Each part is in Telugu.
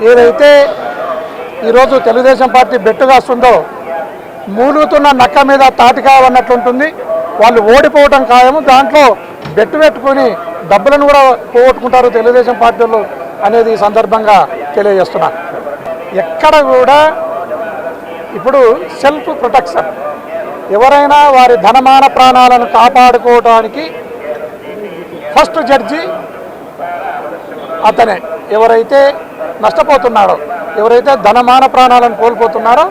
ఏదైతే ఈరోజు తెలుగుదేశం పార్టీ బెట్టుగా వస్తుందో మూలుగుతున్న నక్క మీద తాటికాయ అన్నట్లుంటుంది. వాళ్ళు ఓడిపోవడం ఖాయము. దాంట్లో బెట్టు పెట్టుకొని డబ్బులను కూడా పోగొట్టుకుంటారు తెలుగుదేశం పార్టీలు అనేది ఈ సందర్భంగా తెలియజేస్తున్నారు. ఎక్కడ కూడా ఇప్పుడు సెల్ఫ్ ప్రొటెక్షన్, ఎవరైనా వారి ధనమాన ప్రాణాలను కాపాడుకోవడానికి ఫస్ట్ జడ్జి అతనే. ఎవరైతే నష్టపోతున్నాడో, ఎవరైతే ధనమాన ప్రాణాలను కోల్పోతున్నారో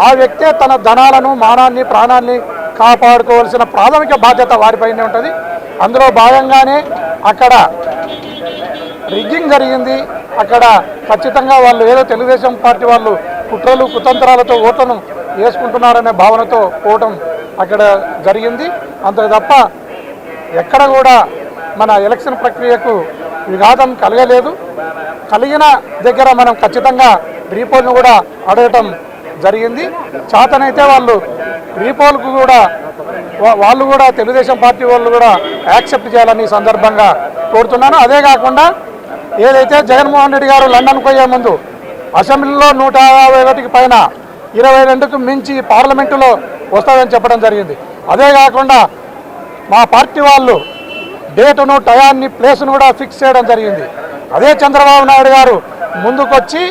ఆ వ్యక్తే తన ధనాలను, మానాన్ని, ప్రాణాన్ని కాపాడుకోవాల్సిన ప్రాథమిక బాధ్యత వారిపైనే ఉంటుంది. అందులో భాగంగానే అక్కడ రిగ్గింగ్ జరిగింది. అక్కడ ఖచ్చితంగా వాళ్ళు ఏదో తెలుగుదేశం పార్టీ వాళ్ళు కుట్రలు కుతంత్రాలతో ఓట్లను వేసుకుంటున్నారనే భావనతో పోవటం అక్కడ జరిగింది. అంతే తప్ప ఎక్కడ కూడా మన ఎలక్షన్ ప్రక్రియకు విఘాతం కలగలేదు. కలిగిన దగ్గర మనం ఖచ్చితంగా రీపోల్ను కూడా అడగటం జరిగింది. చేతనైతే వాళ్ళు రీపోల్కు కూడా వాళ్ళు కూడా తెలుగుదేశం పార్టీ వాళ్ళు కూడా యాక్సెప్ట్ చేయాలని సందర్భంగా కోరుతున్నాను. అదే కాకుండా ఏదైతే జగన్మోహన్ రెడ్డి గారు లండన్ పోయే ముందు అసెంబ్లీలో 151కి పైన 22కు మించి పార్లమెంటులో వస్తాయని చెప్పడం జరిగింది. అదే కాకుండా మా పార్టీ వాళ్ళు డేటును, టయాన్ని, ప్లేసును కూడా ఫిక్స్ చేయడం జరిగింది. అదే చంద్రబాబు నాయుడు గారు ముందుకొచ్చి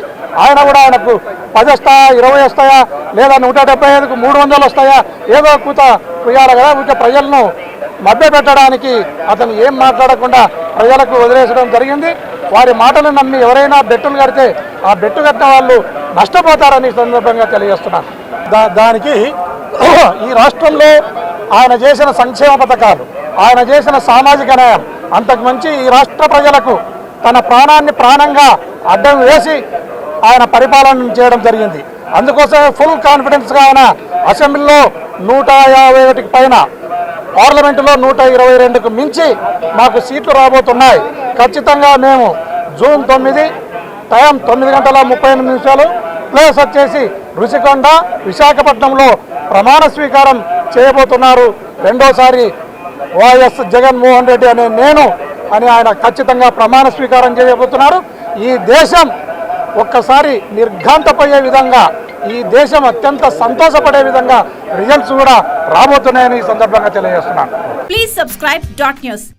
ఆయన కూడా ఆయనకు 10 వస్తాయా, 20 వస్తాయా, లేదా 175కు 300 వస్తాయా, ఏదో కూత కుయ్యాలి కదా. ఇంకా ప్రజలను మభ్యపెట్టడానికి అతను ఏం మాట్లాడకుండా ప్రజలకు వదిలేసడం జరిగింది. వారి మాటలు నమ్మి ఎవరైనా బెట్టులు కడితే ఆ బెట్టు కట్టిన వాళ్ళు నష్టపోతారని సందర్భంగా తెలియజేస్తున్నాను. దానికి ఈ రాష్ట్రంలో ఆయన చేసిన సంక్షేమ పథకాలు, ఆయన చేసిన సామాజిక న్యాయం అంతకు మించి ఈ రాష్ట్ర ప్రజలకు తన ప్రాణాన్ని ప్రాణంగా అడ్డం వేసి ఆయన పరిపాలన చేయడం జరిగింది. అందుకోసమే ఫుల్ కాన్ఫిడెన్స్గా ఆయన అసెంబ్లీలో 151కి పైన, పార్లమెంటులో 122కు మించి మాకు సీట్లు రాబోతున్నాయి. ఖచ్చితంగా మేము జూన్ 9 టైం 9:38 ప్లేస్ వచ్చేసి రుషికొండ, విశాఖపట్నంలో ప్రమాణ స్వీకారం చేయబోతున్నారు. రెండోసారి వైఎస్ జగన్మోహన్ రెడ్డి అనే నేను అని ఆయన ఖచ్చితంగా ప్రమాణ స్వీకారం చేయబోతున్నారు. ఈ దేశం ఒక్కసారి నిర్ఘాంతపోయే విధంగా, ఈ దేశం అత్యంత సంతోషపడే విధంగా రిజల్ట్స్ కూడా రాబోతున్నాయని ఈ సందర్భంగా తెలియజేస్తున్నాను. Please subscribe .news.